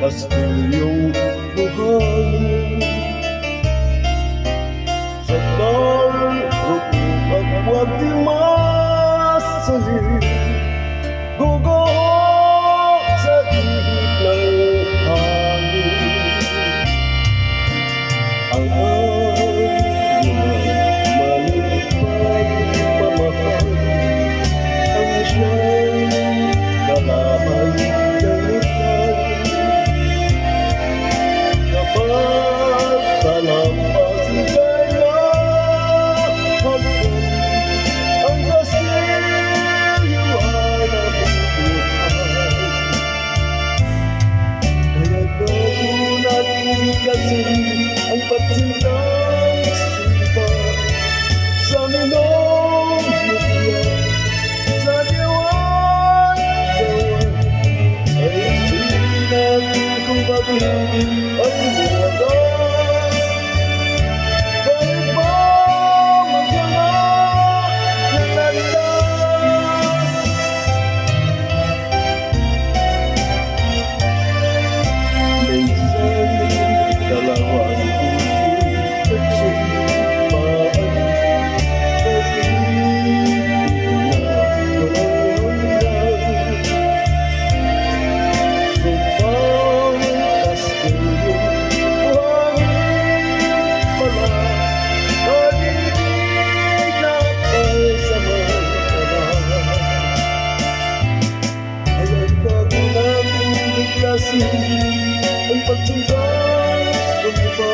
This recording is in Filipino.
kastilyong buhangin. Sa taong rukong at huwag di masalin, guguho sa ihip ng hangin. Ang pagmamahal ang siyang kalaban gamitan. Kapag talampas ika'y nahagkan, ang kastilyo ay nabubuhay. Kaya't bago natin ikasin ang pagsindang sumpa sa minong mutya, sa diwan-gawan, ay isipin natin kung pag-ibig ay bumagas. Kahit ba magdala ng landas, minsan dalawang puso'y nagsumpaan, pag-ibig na noon lang. Sumpang kastilyong buhangin pala, pag-ibig na pagsamantala. Kaya't bago natin biglasin ang pagsundan sa iba,